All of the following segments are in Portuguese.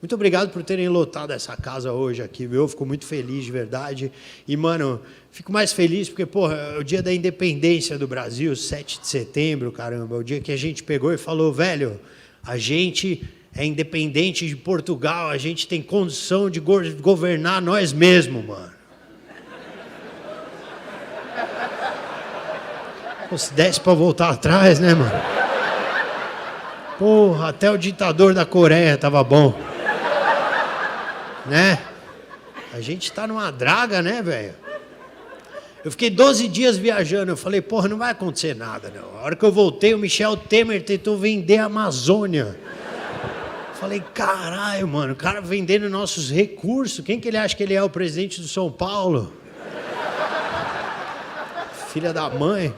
Muito obrigado por terem lotado essa casa hoje aqui, viu? Eu fico muito feliz, de verdade. E, mano, fico mais feliz porque, porra, é o dia da independência do Brasil, 7 de setembro, caramba. É o dia que a gente pegou e falou, velho, a gente é independente de Portugal, a gente tem condição de governar nós mesmos, mano. Pô, se desse pra voltar atrás, né, mano? Porra, até o ditador da Coreia tava bom. Né? A gente tá numa draga, né, velho? Eu fiquei 12 dias viajando, eu falei, porra, não vai acontecer nada, não. A hora que eu voltei, o Michel Temer tentou vender a Amazônia. Falei, caralho, mano, o cara vendendo nossos recursos. Quem que ele acha que ele é, o presidente do São Paulo? Filha da mãe.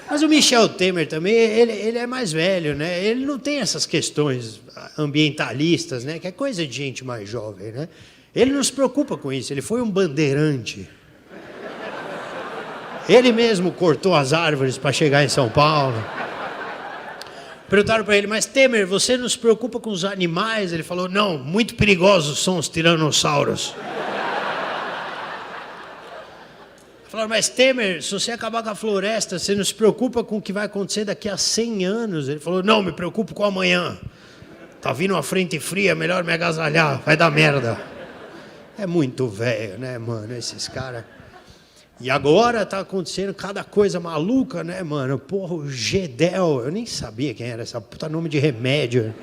Mas o Michel Temer também, ele é mais velho, né? Ele não tem essas questões ambientalistas, né? Que é coisa de gente mais jovem, né? Ele não se preocupa com isso, ele foi um bandeirante. Ele mesmo cortou as árvores para chegar em São Paulo. Perguntaram para ele, mas Temer, você não se preocupa com os animais? Ele falou, não, muito perigosos são os tiranossauros. Falaram, mas Temer, se você acabar com a floresta, você não se preocupa com o que vai acontecer daqui a 100 anos? Ele falou, não, me preocupo com amanhã. Tá vindo uma frente fria, melhor me agasalhar, vai dar merda. É muito velho, né, mano, esses caras. E agora tá acontecendo cada coisa maluca, né, mano? Porra, o Gedel, eu nem sabia quem era essa puta nome de remédio.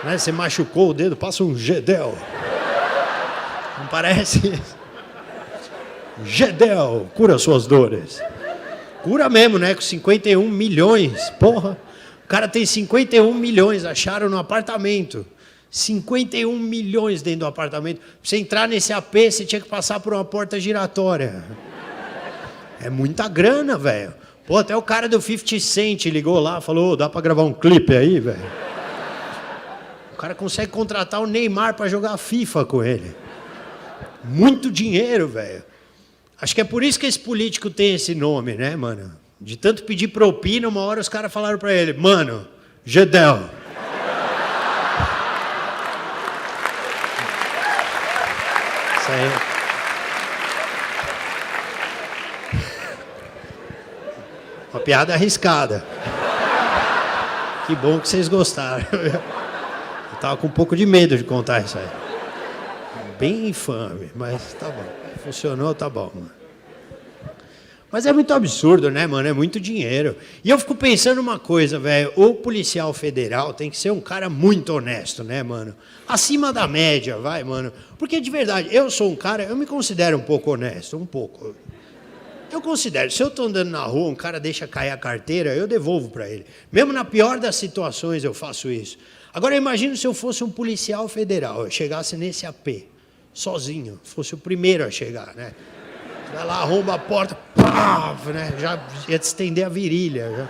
Né? Você machucou o dedo, passa um Gedel. Não parece? Gedel, cura suas dores. Cura mesmo, né? Com 51 milhões. Porra, o cara tem 51 milhões, acharam no apartamento. 51 milhões dentro do apartamento. Pra você entrar nesse AP, você tinha que passar por uma porta giratória. É muita grana, velho. Pô, até o cara do 50 Cent ligou lá, falou, dá pra gravar um clipe aí, velho? O cara consegue contratar o Neymar pra jogar FIFA com ele. Muito dinheiro, velho. Acho que é por isso que esse político tem esse nome, né, mano? De tanto pedir propina, uma hora os caras falaram pra ele, mano, Gedel. Isso aí. Uma piada arriscada. Que bom que vocês gostaram. Eu tava com um pouco de medo de contar isso aí. Bem infame, mas tá bom. Funcionou, tá bom, mano. Mas é muito absurdo, né, mano? É muito dinheiro. E eu fico pensando uma coisa, velho. O policial federal tem que ser um cara muito honesto, né, mano? Acima da média, vai, mano. Porque, de verdade, eu sou um cara... Eu me considero um pouco honesto, um pouco. Eu considero. Se eu tô andando na rua, um cara deixa cair a carteira, eu devolvo pra ele. Mesmo na pior das situações, eu faço isso. Agora, imagina se eu fosse um policial federal. Eu chegasse nesse AP, sozinho. Fosse o primeiro a chegar, né? Vai lá, arromba a porta, pá, né? Já ia estender a virilha. Já.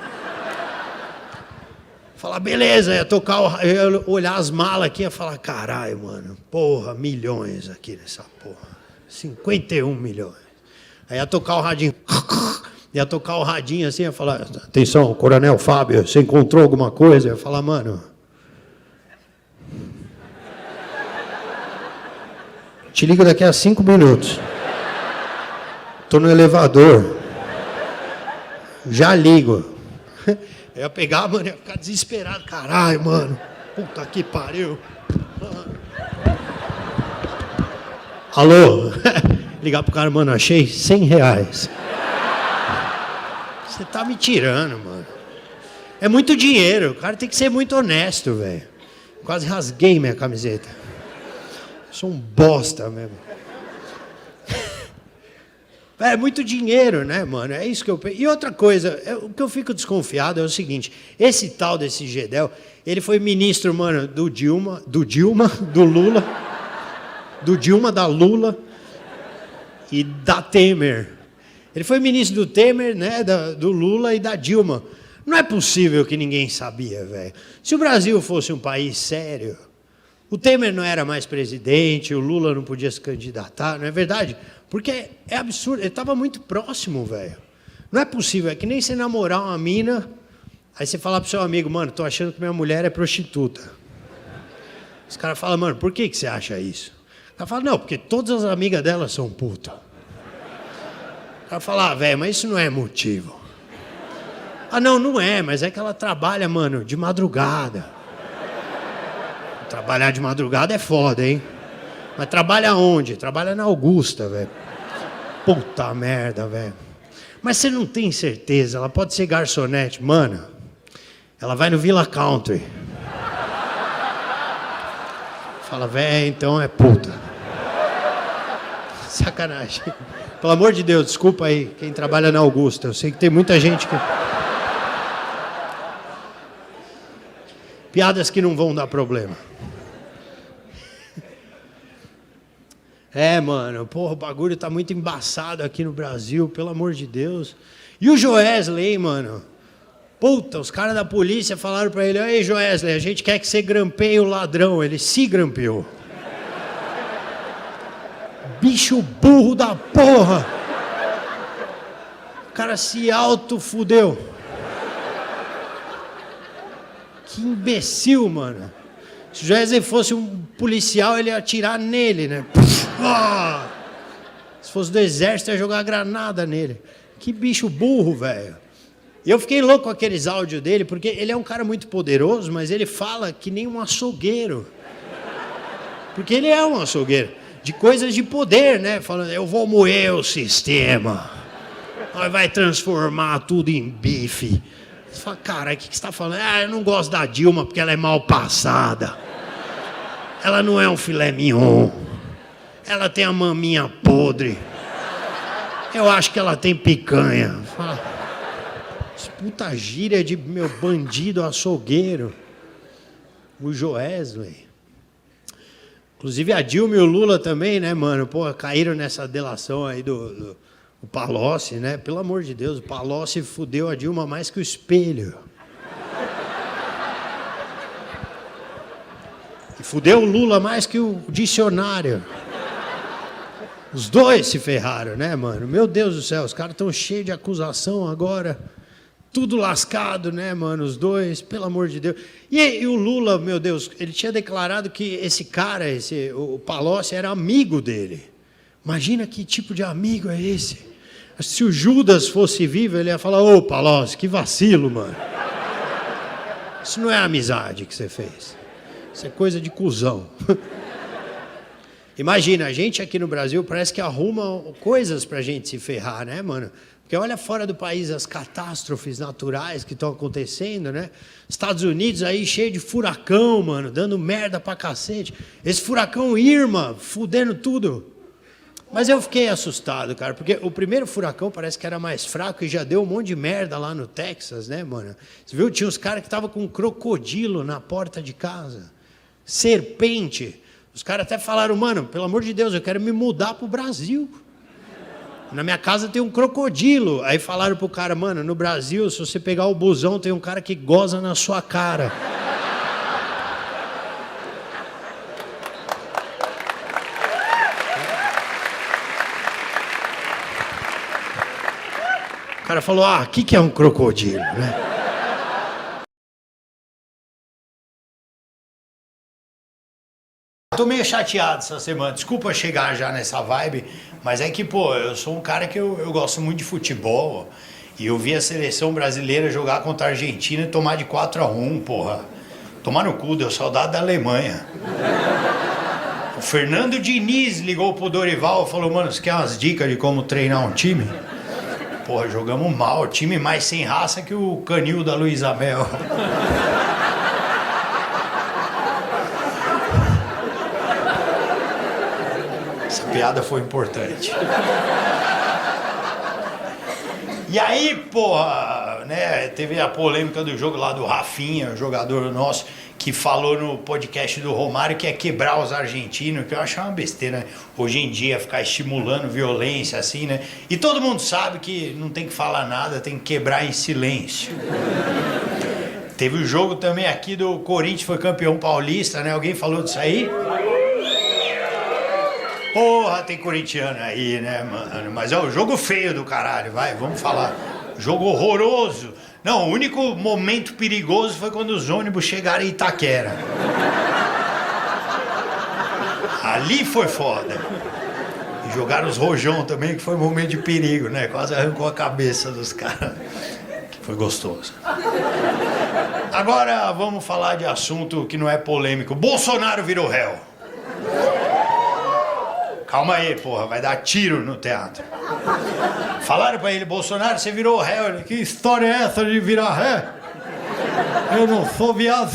Falar, beleza, ia tocar, ia olhar as malas aqui e ia falar, caralho, mano, porra, milhões aqui nessa porra. 51 milhões. Aí ia tocar o radinho, assim, ia falar, atenção, Coronel Fábio, você encontrou alguma coisa? Eu ia falar, mano, te ligo daqui a 5 minutos. Tô no elevador. Já ligo. Eu ia pegar, mano, ia ficar desesperado. Caralho, mano. Puta que pariu. Alô? Ligar pro cara, mano, achei 100 reais. Você tá me tirando, mano. É muito dinheiro. O cara tem que ser muito honesto, velho. Quase rasguei minha camiseta. Eu sou um bosta mesmo. É muito dinheiro, né, mano? É isso que eu penso. E outra coisa, o que eu fico desconfiado é o seguinte, esse tal desse Gedel, ele foi ministro, mano, do Dilma, do Lula, da Lula e da Temer. Ele foi ministro do Temer, né, do Lula e da Dilma. Não é possível que ninguém sabia, velho. Se o Brasil fosse um país sério, o Temer não era mais presidente, o Lula não podia se candidatar, não é verdade? Porque é absurdo, ele estava muito próximo, velho. Não é possível, é que nem você namorar uma mina, aí você falar pro seu amigo, mano, tô achando que minha mulher é prostituta. Os caras falam, mano, por que você acha isso? O cara fala, não, porque todas as amigas dela são puta. O cara fala, velho, mas isso não é motivo. Ah, não, não é, mas é que ela trabalha, mano, de madrugada. Trabalhar de madrugada é foda, hein? Mas trabalha onde? Trabalha na Augusta, velho. Puta merda, velho. Mas você não tem certeza, ela pode ser garçonete. Mano, ela vai no Villa Country. Fala, velho, então é puta. Sacanagem. Pelo amor de Deus, desculpa aí, quem trabalha na Augusta. Eu sei que tem muita gente que... Piadas que não vão dar problema. É, mano, porra, o bagulho tá muito embaçado aqui no Brasil, pelo amor de Deus. E o Joesley, mano? Puta, os caras da polícia falaram pra ele, ei, Joesley, a gente quer que você grampeie o ladrão. Ele se grampeou. Bicho burro da porra. O cara se auto-fudeu. Que imbecil, mano. Se o Joesley fosse um policial, ele ia atirar nele, né? Se fosse do exército, ia jogar granada nele. Que bicho burro, velho. E eu fiquei louco com aqueles áudios dele, porque ele é um cara muito poderoso, mas ele fala que nem um açougueiro. Porque ele é um açougueiro. De coisas de poder, né? Falando, eu vou moer o sistema. Nós vai transformar tudo em bife. Você fala, cara, o que você está falando? Ah, eu não gosto da Dilma porque ela é mal passada. Ela não é um filé mignon. Ela tem a maminha podre. Eu acho que ela tem picanha. Fala, puta gíria de meu bandido açougueiro. O Joesley. Inclusive a Dilma e o Lula também, né, mano? Pô, caíram nessa delação aí do Palocci, né? Pelo amor de Deus, o Palocci fudeu a Dilma mais que o espelho. E fudeu o Lula mais que o dicionário. Os dois se ferraram, né, mano? Meu Deus do céu, os caras estão cheios de acusação agora. Tudo lascado, né, mano? Os dois, pelo amor de Deus. E o Lula, meu Deus, ele tinha declarado que esse cara, o Palocci, era amigo dele. Imagina que tipo de amigo é esse. Se o Judas fosse vivo, ele ia falar, ô Palocci, que vacilo, mano. Isso não é amizade que você fez. Isso é coisa de cuzão. Imagina, a gente aqui no Brasil parece que arruma coisas pra gente se ferrar, né, mano? Porque olha fora do país as catástrofes naturais que estão acontecendo, né? Estados Unidos aí cheio de furacão, mano, dando merda pra cacete. Esse furacão Irma, fudendo tudo. Mas eu fiquei assustado, cara, porque o primeiro furacão parece que era mais fraco e já deu um monte de merda lá no Texas, né, mano? Você viu? Tinha uns caras que estavam com um crocodilo na porta de casa. Serpente. Os caras até falaram, mano, pelo amor de Deus, eu quero me mudar pro Brasil. Na minha casa tem um crocodilo. Aí falaram pro cara, mano, no Brasil, se você pegar o busão, tem um cara que goza na sua cara. O cara falou, o que é um crocodilo, né? Tô meio chateado essa semana, desculpa chegar já nessa vibe, mas é que, pô, eu sou um cara que eu gosto muito de futebol e eu vi a seleção brasileira jogar contra a Argentina e tomar de 4-1, porra. Tomar no cu, deu saudade da Alemanha. O Fernando Diniz ligou pro Dorival e falou, mano, você quer umas dicas de como treinar um time? Porra, jogamos mal, time mais sem raça que o canil da Luísa Mel. Essa piada foi importante. E aí, porra, né, teve a polêmica do jogo lá do Rafinha, jogador nosso, que falou no podcast do Romário que é quebrar os argentinos, que eu acho uma besteira, né? Hoje em dia, ficar estimulando violência assim, né? E todo mundo sabe que não tem que falar nada, tem que quebrar em silêncio. Teve o jogo também aqui do Corinthians, foi campeão paulista, né? Alguém falou disso aí? Porra, tem corintiano aí, né, mano? Mas é o jogo feio do caralho, vai, vamos falar. Jogo horroroso. Não, o único momento perigoso foi quando os ônibus chegaram em Itaquera. Ali foi foda. E jogaram os rojão também, que foi um momento de perigo, né? Quase arrancou a cabeça dos caras. Foi gostoso. Agora vamos falar de assunto que não é polêmico. Bolsonaro virou réu. Calma aí, porra, vai dar tiro no teatro. Falaram pra ele, Bolsonaro, você virou réu. Ele, que história é essa de virar ré? Eu não sou viado.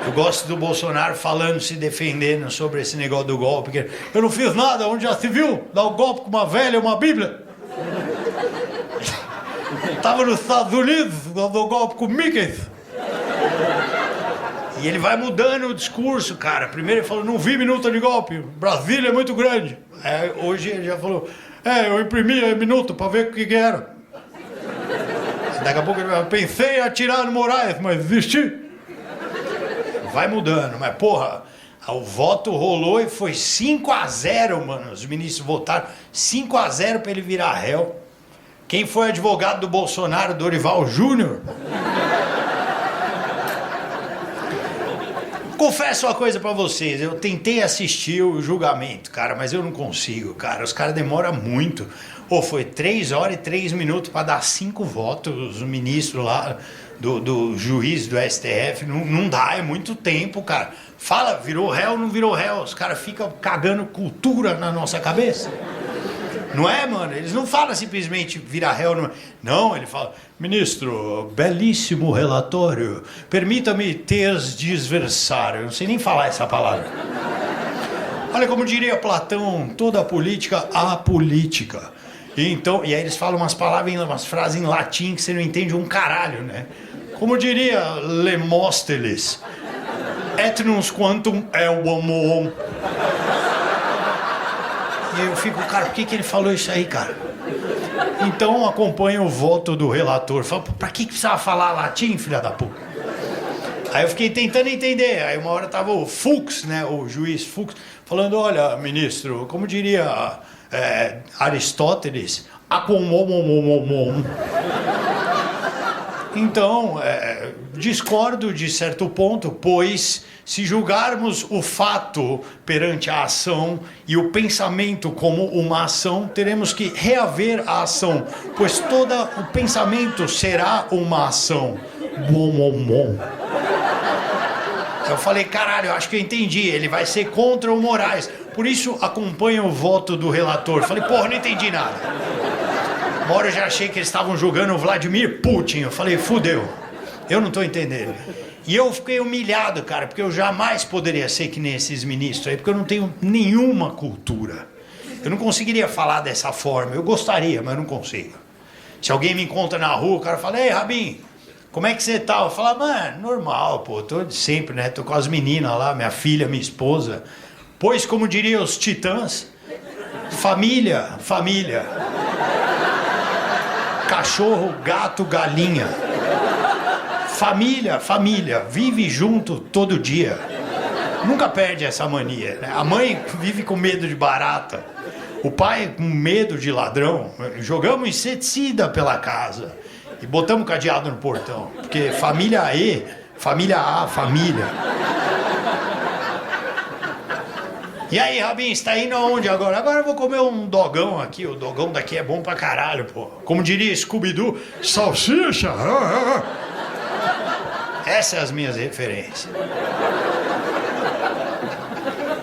Eu gosto do Bolsonaro falando, se defendendo sobre esse negócio do golpe. Que eu não fiz nada, onde já se viu? Dar um golpe com uma velha, uma bíblia. Tava nos Estados Unidos, dando um golpe com Mickey. E ele vai mudando o discurso, cara. Primeiro ele falou, não vi minuta de golpe. Brasília é muito grande. Hoje ele já falou, eu imprimi a minuta pra ver o que era. Daqui a pouco ele vai, pensei em atirar no Moraes, mas desisti. Vai mudando, mas porra, o voto rolou e foi 5-0, mano. Os ministros votaram 5-0 pra ele virar réu. Quem foi advogado do Bolsonaro, Dorival Júnior? Confesso uma coisa pra vocês, eu tentei assistir o julgamento, cara, mas eu não consigo, cara. Os caras demoram muito. Foi 3 horas e 3 minutos pra dar 5 votos, o ministro lá, do juiz do STF. Não dá, é muito tempo, cara. Fala, virou réu ou não virou réu? Os caras ficam cagando cultura na nossa cabeça. Não é, mano? Eles não falam simplesmente virar réu. Não, ele fala, ministro, belíssimo relatório, permita-me desversar. Eu não sei nem falar essa palavra. Olha, como diria Platão, toda política apolítica. Então, e aí eles falam umas frases em latim que você não entende um caralho, né? Como diria Lemósteles, etnus quantum homo. E eu fico, cara, por que ele falou isso aí, cara? Então acompanha o voto do relator. Fala, pra que precisava falar latim, filha da puta? Aí eu fiquei tentando entender. Aí uma hora tava o Fux, né, o juiz Fux, falando, olha, ministro, como diria Aristóteles, acomomomomomom. Então, discordo de certo ponto, pois se julgarmos o fato perante a ação e o pensamento como uma ação, teremos que reaver a ação, pois todo o pensamento será uma ação. Bom. Eu falei, caralho, eu acho que eu entendi, ele vai ser contra o Moraes, por isso acompanha o voto do relator. Falei, porra, não entendi nada. Uma hora eu já achei que eles estavam julgando o Vladimir Putin. Eu falei, fudeu, eu não tô entendendo. E eu fiquei humilhado, cara, porque eu jamais poderia ser que nem esses ministros aí, porque eu não tenho nenhuma cultura. Eu não conseguiria falar dessa forma. Eu gostaria, mas eu não consigo. Se alguém me encontra na rua, o cara fala, ei, Rabin, como é que você tá? Eu falo, mano, normal, pô, tô de sempre, né? Tô com as meninas lá, minha filha, minha esposa. Pois, como diriam os titãs, família. Cachorro, gato, galinha. Família, vive junto todo dia. Nunca perde essa mania, né? A mãe vive com medo de barata. O pai com medo de ladrão. Jogamos inseticida pela casa. E botamos cadeado no portão. Porque família A, família. E aí, Rabin, você tá indo aonde agora? Agora eu vou comer um dogão aqui. O dogão daqui é bom pra caralho, pô. Como diria Scooby-Doo, salsicha. Essas são as minhas referências.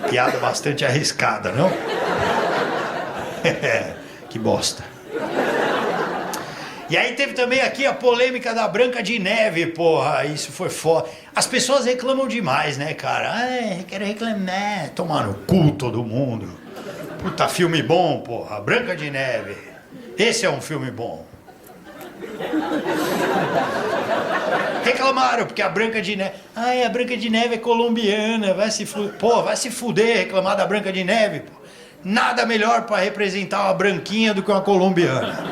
Piada bastante arriscada, não? Que bosta. E aí teve também aqui a polêmica da Branca de Neve, porra. Isso foi foda. As pessoas reclamam demais, né, cara? Ai, quero reclamar. Tomar no cu todo mundo. Puta filme bom, porra. Branca de Neve. Esse é um filme bom. Reclamaram, porque a Branca de Neve... Ai, a Branca de Neve é colombiana, vai se fuder. Pô, vai se fuder reclamar da Branca de Neve, pô. Nada melhor pra representar uma branquinha do que uma colombiana.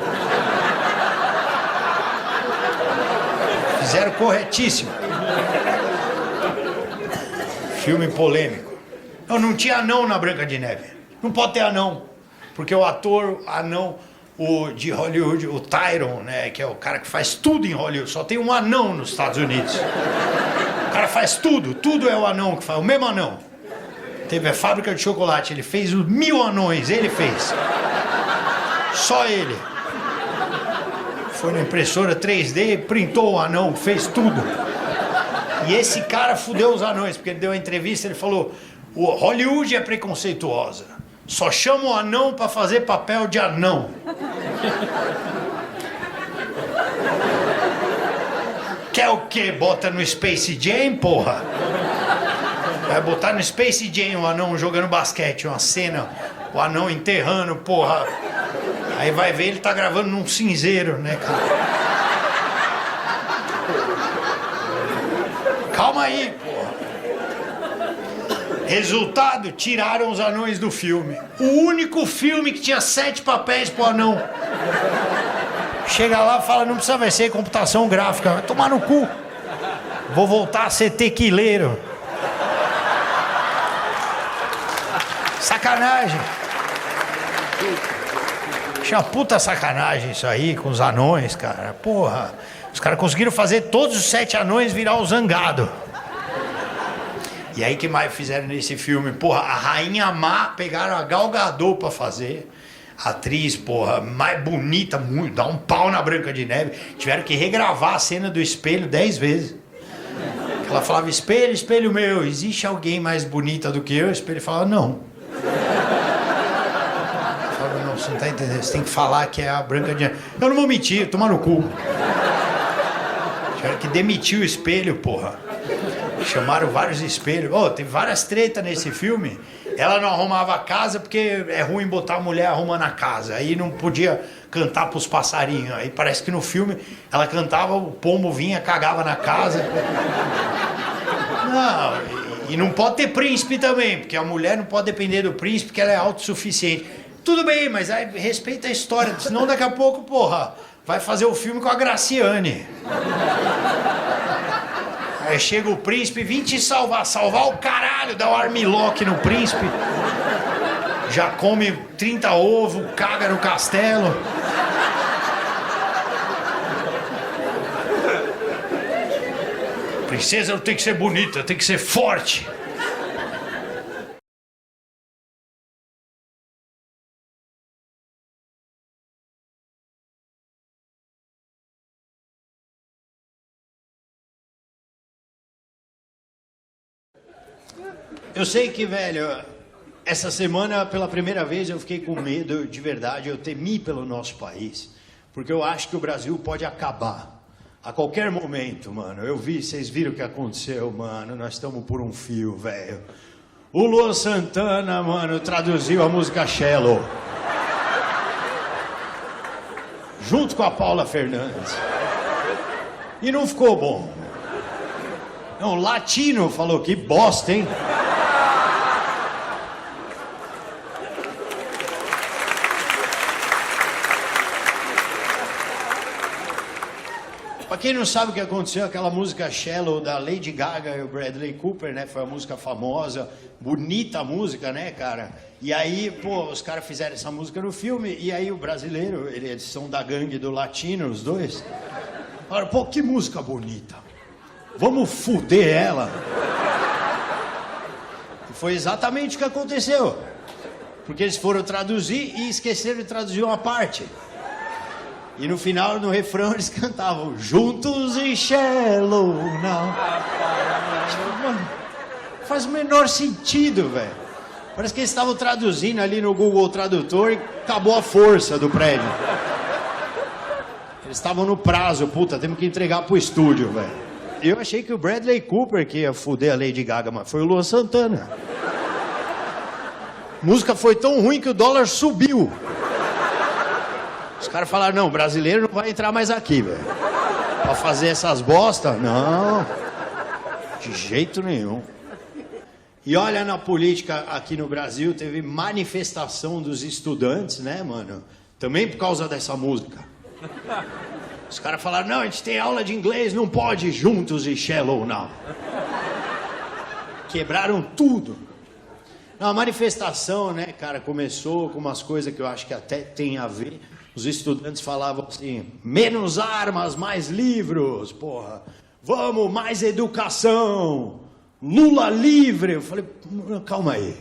Fizeram corretíssimo. Filme polêmico. Não tinha anão na Branca de Neve. Não pode ter anão. Porque o ator anão... O de Hollywood, o Tyron, né, que é o cara que faz tudo em Hollywood, só tem um anão nos Estados Unidos. O cara faz tudo é o anão que faz, o mesmo anão. Teve a fábrica de chocolate, ele fez os 1000 anões, ele fez. Só ele. Foi na impressora 3D, printou o anão, fez tudo. E esse cara fudeu os anões, porque ele deu uma entrevista, ele falou: o Hollywood é preconceituosa. Só chama o anão pra fazer papel de anão. Quer o quê? Bota no Space Jam, porra? Vai botar no Space Jam o anão jogando basquete, uma cena, o anão enterrando, porra. Aí vai ver, ele tá gravando num cinzeiro, né, cara? Calma aí, porra. Resultado, tiraram os anões do filme. O único filme que tinha 7 papéis pro anão. Chega lá e fala, não precisa vai ser computação gráfica. Vai tomar no cu. Vou voltar a ser tequileiro. Sacanagem. Tinha puta sacanagem isso aí com os anões, cara. Porra. Os caras conseguiram fazer todos os 7 anões virar o Zangado. E aí, que mais fizeram nesse filme? Porra, a Rainha Má pegaram a Gal Gadot pra fazer. Atriz, porra, mais bonita, muito, dá um pau na Branca de Neve. Tiveram que regravar a cena do espelho 10 vezes. Ela falava, espelho, espelho meu, existe alguém mais bonita do que eu? O espelho falava, não. Eu falava, não, você não tá entendendo, você tem que falar que é a Branca de Neve. Eu não vou mentir, toma no cu. Tiveram que demitir o espelho, porra. Chamaram vários espelhos. Oh, tem várias tretas nesse filme. Ela não arrumava a casa porque é ruim botar a mulher arrumando a casa. Aí não podia cantar pros passarinhos. Aí parece que no filme ela cantava, o pombo vinha, cagava na casa. Não, e não pode ter príncipe também, porque a mulher não pode depender do príncipe, porque ela é autossuficiente. Tudo bem, mas aí respeita a história, senão daqui a pouco, porra, vai fazer o filme com a Graciane. Aí chega o príncipe, vim te salvar. Salvar o caralho, dá um armlock no príncipe. Já come 30 ovos, caga no castelo. Princesa não tem que ser bonita, tem que ser forte. Eu sei que, velho, essa semana, pela primeira vez, eu fiquei com medo, de verdade, eu temi pelo nosso país. Porque eu acho que o Brasil pode acabar. A qualquer momento, mano. Eu vi, vocês viram o que aconteceu, mano. Nós estamos por um fio, velho. O Luan Santana, mano, traduziu a música Shallow. Junto com a Paula Fernandes. E não ficou bom. Não, o Latino falou, que bosta, hein? Pra quem não sabe o que aconteceu, aquela música Shallow da Lady Gaga e o Bradley Cooper, né? Foi uma música famosa, bonita a música, né, cara? E aí, pô, os caras fizeram essa música no filme, e aí o brasileiro, eles são da gangue do Latino, os dois. Falaram, pô, que música bonita. Vamos fuder ela. E foi exatamente o que aconteceu. Porque eles foram traduzir e esqueceram de traduzir uma parte. E no final, no refrão, eles cantavam Juntos e Shallow Now. Tipo, mano, faz o menor sentido, velho. Parece que eles estavam traduzindo ali no Google Tradutor e acabou a força do prédio. Eles estavam no prazo, puta, temos que entregar pro estúdio, velho. Eu achei que o Bradley Cooper que ia fuder a Lady Gaga, mas foi o Luan Santana. A música foi tão ruim que o dólar subiu. Os caras falaram, não, brasileiro não vai entrar mais aqui, velho. Pra fazer essas bostas, não. De jeito nenhum. E olha, na política aqui no Brasil, teve manifestação dos estudantes, né, mano? Também por causa dessa música. Os caras falaram, não, a gente tem aula de inglês, não pode Juntos e Shallow Now. Quebraram tudo. Não, a manifestação, né, cara, começou com umas coisas que eu acho que até tem a ver. Os estudantes falavam assim, menos armas, mais livros, porra. Vamos, mais educação. Lula livre. Eu falei, calma aí.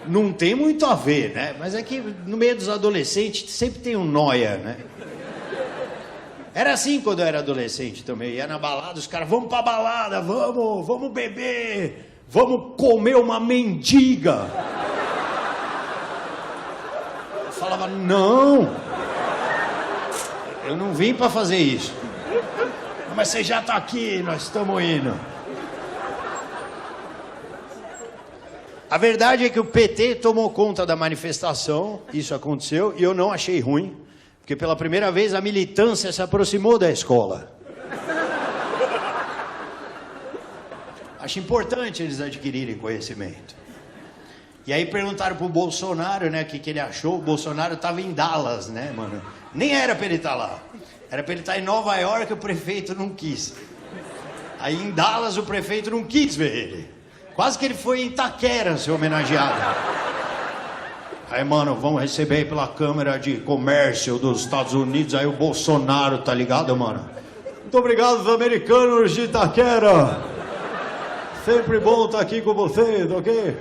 Não tem muito a ver, né? Mas é que no meio dos adolescentes sempre tem um nóia, né? Era assim quando eu era adolescente também. Ia na balada, os caras, vamos pra balada, vamos beber, vamos comer uma mendiga. Eu falava, não, eu não vim pra fazer isso. Mas você já tá aqui, nós estamos indo. A verdade é que o PT tomou conta da manifestação, isso aconteceu, e eu não achei ruim, porque pela primeira vez a militância se aproximou da escola. Acho importante eles adquirirem conhecimento. E aí perguntaram pro Bolsonaro, né, o que ele achou. O Bolsonaro estava em Dallas, né, mano? Nem era para ele estar lá. Era para ele estar em Nova York, o prefeito não quis. Aí em Dallas o prefeito não quis ver ele. Quase que ele foi em Itaquera ser homenageado. Aí, mano, vamos receber aí pela Câmara de Comércio dos Estados Unidos. Aí o Bolsonaro, tá ligado, mano? Muito obrigado, os americanos de Itaquera. Sempre bom estar aqui com vocês, ok?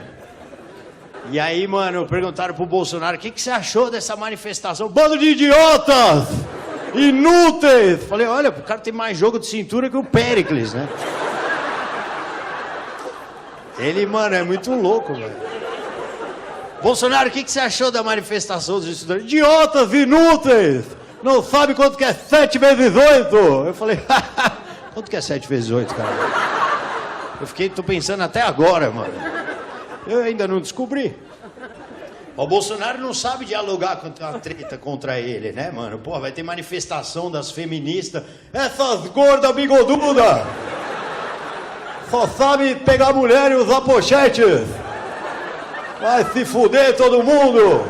E aí, mano, perguntaram pro Bolsonaro, o que você achou dessa manifestação? Bando de idiotas! Inúteis! Falei, olha, o cara tem mais jogo de cintura que o Péricles, né? Ele, mano, é muito louco, velho. Bolsonaro, o que você achou da manifestação dos estudantes? Idiotas, inúteis! Não sabe quanto que é 7 vezes 8? Eu falei, quanto que é 7 vezes 8, cara? Tô pensando até agora, mano. Eu ainda não descobri. O Bolsonaro não sabe dialogar com uma treta contra ele, né, mano? Pô, vai ter manifestação das feministas. Essas gordas bigodudas! Só sabe pegar mulher e usar pochetes. Vai se fuder todo mundo.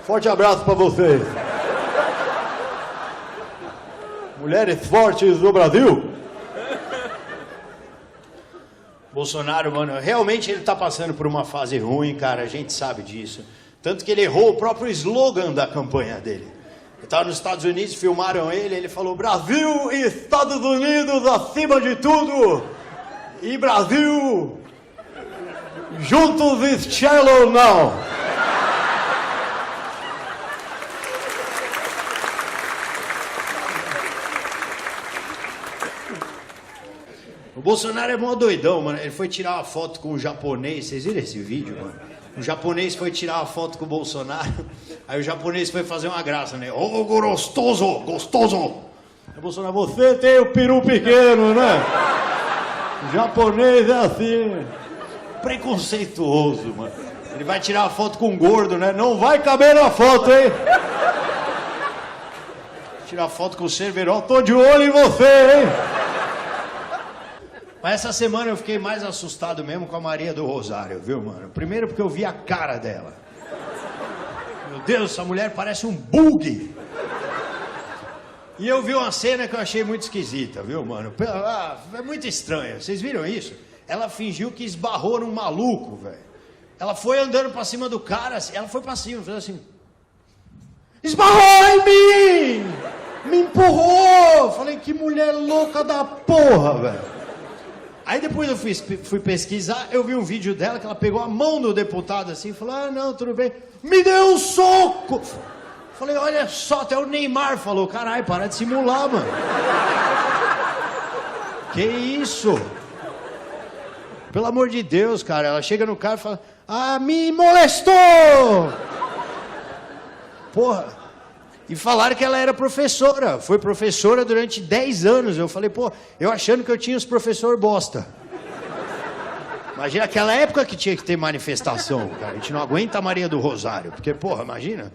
Forte abraço pra vocês. Mulheres fortes do Brasil. Bolsonaro, mano, realmente ele tá passando por uma fase ruim, cara, a gente sabe disso. Tanto que ele errou o próprio slogan da campanha dele. Ele tava nos Estados Unidos, filmaram ele falou, Brasil e Estados Unidos acima de tudo. E Brasil, juntos e shallow now. O Bolsonaro é mó doidão, mano. Ele foi tirar uma foto com um japonês. Vocês viram esse vídeo, mano? Um japonês foi tirar uma foto com o Bolsonaro. Aí o japonês foi fazer uma graça, né? Ô, gostoso, gostoso. Aí o Bolsonaro, você tem o peru pequeno, né? O japonês é assim. Preconceituoso, mano. Ele vai tirar uma foto com um gordo, né? Não vai caber na foto, hein? Tirar foto com o Cerveró. Tô de olho em você, hein? Mas essa semana eu fiquei mais assustado mesmo com a Maria do Rosário, viu, mano? Primeiro porque eu vi a cara dela. Meu Deus, essa mulher parece um bug. E eu vi uma cena que eu achei muito esquisita, viu, mano? É muito estranho. Vocês viram isso? Ela fingiu que esbarrou num maluco, velho. Ela foi andando pra cima do cara, ela foi pra cima, fez assim. Esbarrou em mim! Me empurrou! Falei, que mulher louca da porra, velho. Aí depois eu fui pesquisar, eu vi um vídeo dela que ela pegou a mão do deputado assim e falou, ah, não, tudo bem. Me deu um soco! Falei, olha só, até o Neymar falou, caralho, para de simular, mano. Que isso? Pelo amor de Deus, cara, ela chega no cara e fala, ah, me molestou! Porra. E falaram que ela era professora, foi professora durante 10 anos. Eu falei, pô, eu achando que eu tinha os professor bosta. Imagina aquela época que tinha que ter manifestação, cara. A gente não aguenta a Maria do Rosário, porque, porra, imagina.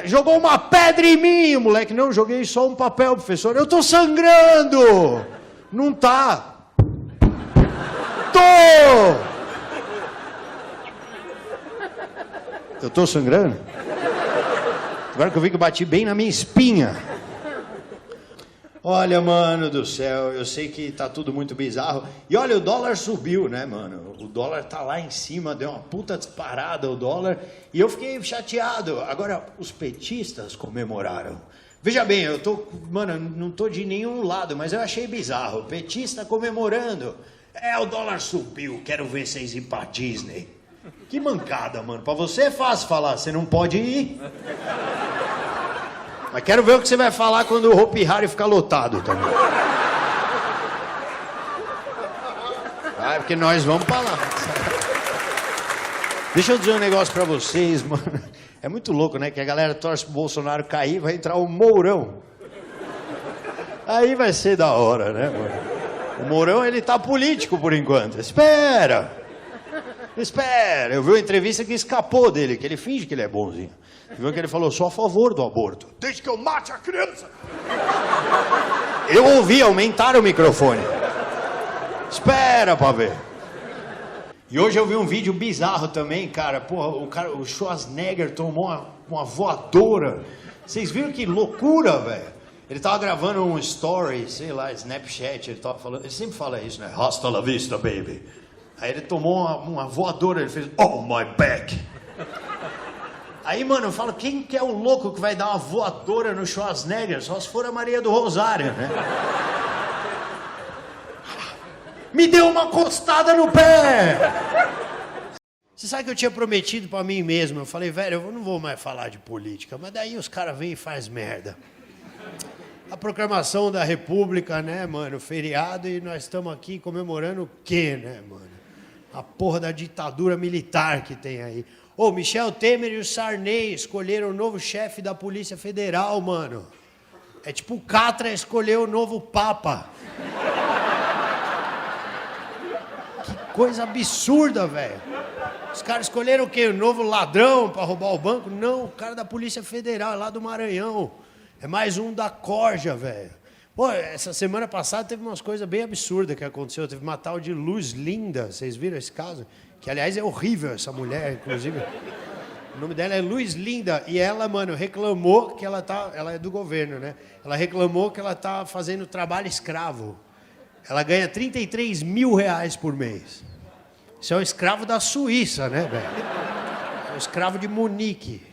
Jogou uma pedra em mim, o moleque. Não, joguei só um papel, professor. Eu tô sangrando! Não tá. Tô! Eu tô sangrando? Agora que eu vi que eu bati bem na minha espinha. Olha, mano do céu, eu sei que tá tudo muito bizarro. E olha, o dólar subiu, né, mano? O dólar tá lá em cima, deu uma puta disparada o dólar. E eu fiquei chateado. Agora, os petistas comemoraram. Veja bem, eu tô, mano, não tô de nenhum lado, mas eu achei bizarro. Petista comemorando. O dólar subiu, quero ver vocês ir pra Disney. Que mancada, mano. Pra você é fácil falar, você não pode ir. Mas quero ver o que você vai falar quando o Hopi Hari ficar lotado também. Porque nós vamos pra lá. Deixa eu dizer um negócio pra vocês, mano. É muito louco, né? Que a galera torce pro Bolsonaro cair, vai entrar o Mourão. Aí vai ser da hora, né, mano? O Mourão, ele tá político por enquanto. Espera! Eu vi uma entrevista que escapou dele, que ele finge que ele é bonzinho. Viu que ele falou, sou a favor do aborto. Desde que eu mate a criança. Eu ouvi, aumentaram o microfone. Espera pra ver. E hoje eu vi um vídeo bizarro também, cara. Porra, o Schwarzenegger tomou uma voadora. Vocês viram que loucura, velho? Ele tava gravando um story, sei lá, Snapchat, ele tava falando, ele sempre fala isso, né? Hasta la vista, baby. Aí ele tomou uma voadora, ele fez, oh my back. Aí, mano, eu falo, quem que é o louco que vai dar uma voadora no Schwarzenegger? Só se for a Maria do Rosário, né? Me deu uma costada no pé! Você sabe que eu tinha prometido pra mim mesmo, eu falei, velho, eu não vou mais falar de política, mas daí os caras vêm e faz merda. A proclamação da República, né, mano, feriado, e nós estamos aqui comemorando o quê, né, mano? A porra da ditadura militar que tem aí. Ô, Michel Temer e o Sarney escolheram o novo chefe da Polícia Federal, mano. É tipo o Catra escolheu o novo Papa. Que coisa absurda, velho. Os caras escolheram o quê? O novo ladrão pra roubar o banco? Não, o cara da Polícia Federal, é lá do Maranhão. É mais um da Corja, velho. Pô, essa semana passada teve umas coisas bem absurdas que aconteceu. Teve uma tal de Luz Linda, vocês viram esse caso? Que, aliás, é horrível essa mulher, inclusive. O nome dela é Luz Linda. E ela, mano, reclamou que ela é do governo, né? Ela reclamou que ela tá fazendo trabalho escravo. Ela ganha 33 mil reais por mês. Isso é um escravo da Suíça, né, velho? É um escravo de Munique.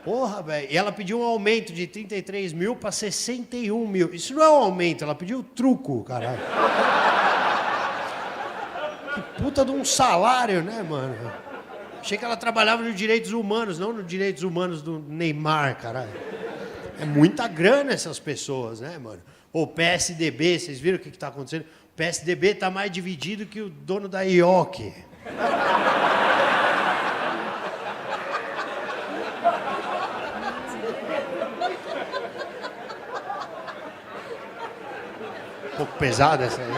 Porra, velho. E ela pediu um aumento de 33 mil para 61 mil. Isso não é um aumento, ela pediu truco, caralho. Que puta de um salário, né, mano? Achei que ela trabalhava nos direitos humanos, não nos direitos humanos do Neymar, caralho. É muita grana essas pessoas, né, mano? O PSDB, vocês viram o que está acontecendo? O PSDB está mais dividido que o dono da IOC. Um pouco pesada essa aí.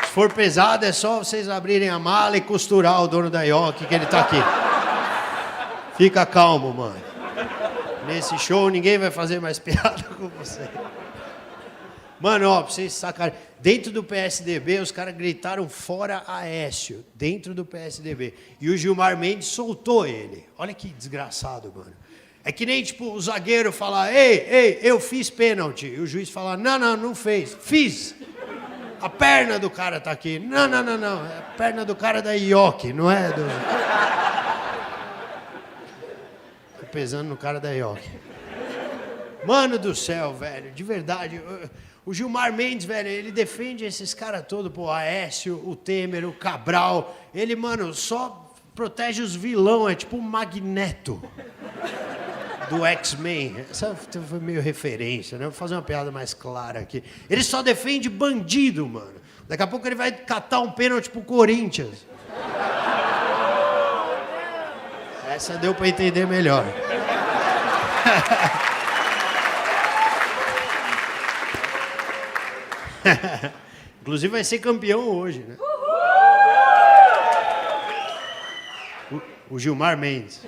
Se for pesada, é só vocês abrirem a mala e costurar o dono da IOC, que ele tá aqui. Fica calmo, mano. Nesse show, ninguém vai fazer mais piada com você. Mano, ó, pra vocês sacarem. Dentro do PSDB, os caras gritaram fora Aécio. Dentro do PSDB. E o Gilmar Mendes soltou ele. Olha que desgraçado, mano. É que nem, tipo, o zagueiro falar, ei, eu fiz pênalti. E o juiz falar, não fez. Fiz. A perna do cara tá aqui. Não. É a perna do cara da IOC, não é do... Tô pesando no cara da IOC. Mano do céu, velho, de verdade. O Gilmar Mendes, velho, ele defende esses caras todos, pô, Aécio, o Temer, o Cabral. Ele, mano, só protege os vilão, é tipo um Magneto do X-Men. Essa foi meio referência, né? Vou fazer uma piada mais clara aqui. Ele só defende bandido, mano. Daqui a pouco ele vai catar um pênalti pro Corinthians. Essa deu pra entender melhor. Inclusive vai ser campeão hoje, né? O Gilmar Mendes.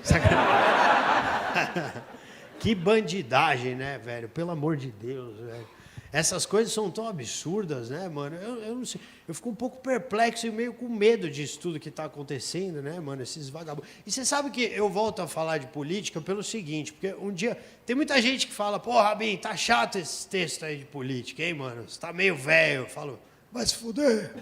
Que bandidagem, né, velho? Pelo amor de Deus, velho. Essas coisas são tão absurdas, né, mano? Eu não sei. Eu fico um pouco perplexo e meio com medo disso tudo que está acontecendo, né, mano? Esses vagabundos. E você sabe que eu volto a falar de política pelo seguinte, porque um dia... Tem muita gente que fala, pô, Rabin, tá chato esse texto aí de política, hein, mano? Você tá meio velho. Eu falo, vai se fuder.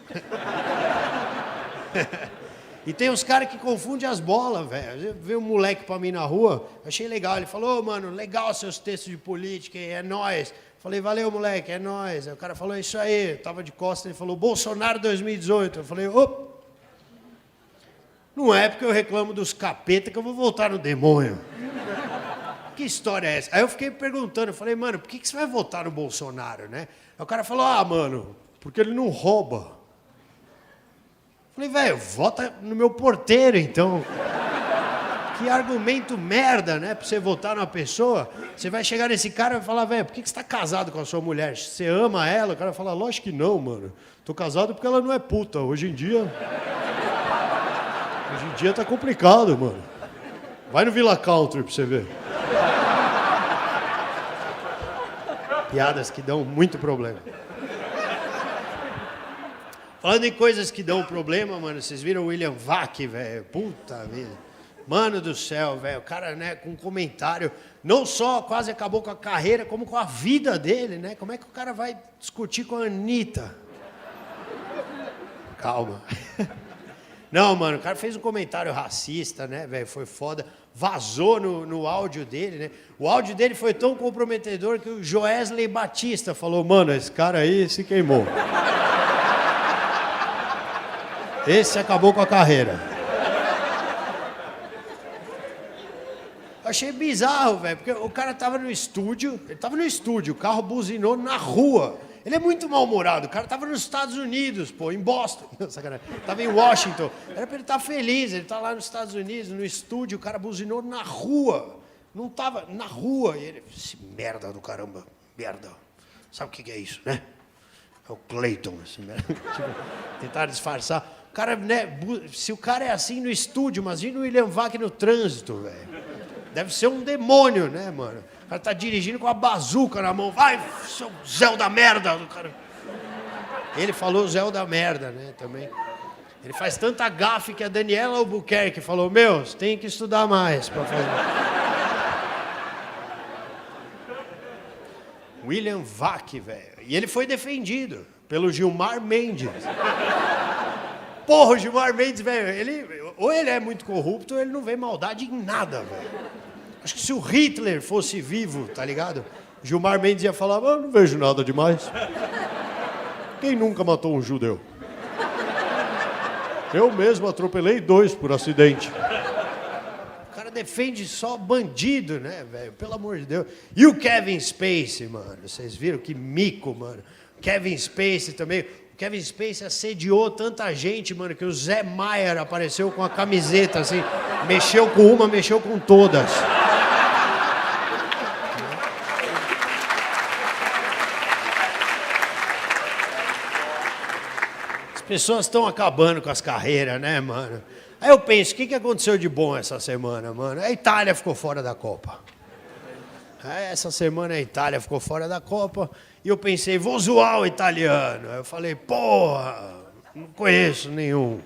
E tem uns caras que confundem as bolas, velho. Veio um moleque pra mim na rua, achei legal. Ele falou, mano, legal seus textos de política, é nóis. Falei, valeu, moleque, é nóis. Aí o cara falou, isso aí. Eu tava de costas, ele falou, Bolsonaro 2018. Eu falei, opa. Não é porque eu reclamo dos capeta que eu vou voltar no demônio. Que história é essa? Aí eu fiquei perguntando, eu falei, mano, por que você vai votar no Bolsonaro, né? Aí o cara falou, mano, porque ele não rouba. Falei, velho, vota no meu porteiro, então. Que argumento merda, né? Pra você votar numa pessoa. Você vai chegar nesse cara e vai falar, velho, por que você tá casado com a sua mulher? Você ama ela? O cara vai falar, lógico que não, mano. Tô casado porque ela não é puta. Hoje em dia tá complicado, mano. Vai no Villa Country pra você ver. Piadas que dão muito problema. Falando em coisas que dão problema, mano, vocês viram o William Vac, velho? Puta vida. Mano do céu, velho. O cara, né, com um comentário, não só quase acabou com a carreira, como com a vida dele, né? Como é que o cara vai discutir com a Anitta? Calma. Não, mano, o cara fez um comentário racista, né, velho? Foi foda. Vazou no áudio dele, né? O áudio dele foi tão comprometedor que o Joesley Batista falou, mano, esse cara aí se queimou. Esse acabou com a carreira. Achei bizarro, velho, porque o cara tava no estúdio, o carro buzinou na rua. Ele é muito mal-humorado, o cara tava nos Estados Unidos, pô, em Boston, sacanagem. Tava em Washington, era pra ele estar feliz, ele tá lá nos Estados Unidos, no estúdio, o cara buzinou na rua. Não tava na rua, e ele, esse merda do caramba, merda. Sabe o que é isso, né? É o Clayton, esse merda. Tentaram disfarçar. O cara, né, se o cara é assim no estúdio, imagina o William Vac no trânsito, velho. Deve ser um demônio, né, mano? O cara tá dirigindo com a bazuca na mão. Vai, seu Zé da merda. O cara... Ele falou Zé da merda, né, também. Ele faz tanta gafe que a Daniela Albuquerque falou, meu, você tem que estudar mais pra fazer. William Vac, velho. E ele foi defendido pelo Gilmar Mendes. Porra, o Gilmar Mendes, velho, ou ele é muito corrupto ou ele não vê maldade em nada, velho. Acho que se o Hitler fosse vivo, tá ligado? O Gilmar Mendes ia falar, não vejo nada demais. Quem nunca matou um judeu? Eu mesmo atropelei 2 por acidente. O cara defende só bandido, né, velho? Pelo amor de Deus. E o Kevin Spacey, mano? Vocês viram que mico, mano? Kevin Spacey também... Kevin Spacey assediou tanta gente, mano, que o Zé Maier apareceu com a camiseta, assim, mexeu com uma, mexeu com todas. As pessoas estão acabando com as carreiras, né, mano? Aí eu penso, o que aconteceu de bom essa semana, mano? A Itália ficou fora da Copa. Essa semana a Itália ficou fora da Copa e eu pensei, vou zoar o italiano. Aí eu falei, porra, não conheço nenhum.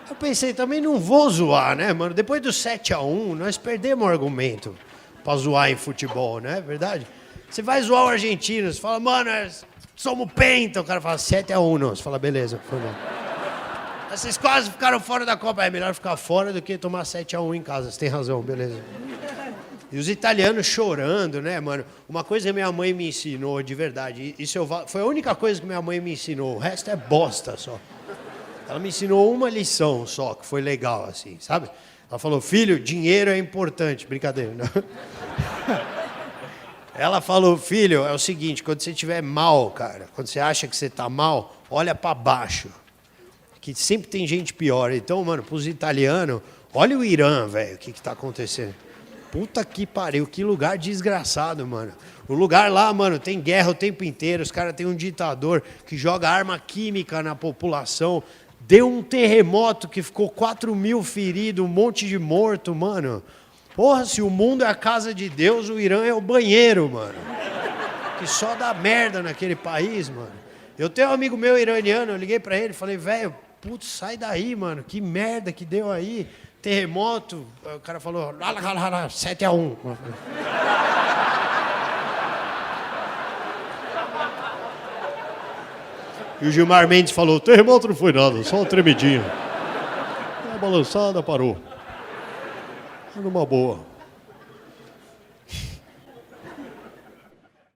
Eu pensei, também não vou zoar, né, mano? Depois do 7-1, nós perdemos o argumento pra zoar em futebol, não é verdade? Você vai zoar o argentino, você fala, mano, somos penta. O cara fala 7-1, não. Você fala, beleza, foi bom. Vocês quase ficaram fora da Copa. É melhor ficar fora do que tomar 7-1 em casa. Você tem razão, beleza. E os italianos chorando, né, mano? Uma coisa que minha mãe me ensinou, de verdade, foi a única coisa que minha mãe me ensinou, o resto é bosta só. Ela me ensinou uma lição só, que foi legal, assim, sabe? Ela falou, filho, dinheiro é importante. Brincadeira, não? Ela falou, filho, é o seguinte, quando você estiver mal, cara, quando você acha que você tá mal, olha pra baixo. Que sempre tem gente pior. Então, mano, pros italianos, olha o Irã, velho, o que tá acontecendo. Puta que pariu, que lugar desgraçado, mano. O lugar lá, mano, tem guerra o tempo inteiro, os caras têm um ditador que joga arma química na população, deu um terremoto que ficou 4.000 feridos, um monte de morto, mano. Porra, se o mundo é a casa de Deus, o Irã é o banheiro, mano. Que só dá merda naquele país, mano. Eu tenho um amigo meu iraniano, eu liguei pra ele, falei, velho, putz, sai daí, mano, que merda que deu aí. Terremoto, o cara falou, 7-1. E o Gilmar Mendes falou, o terremoto não foi nada, só uma tremidinha. A balançada parou. Numa boa.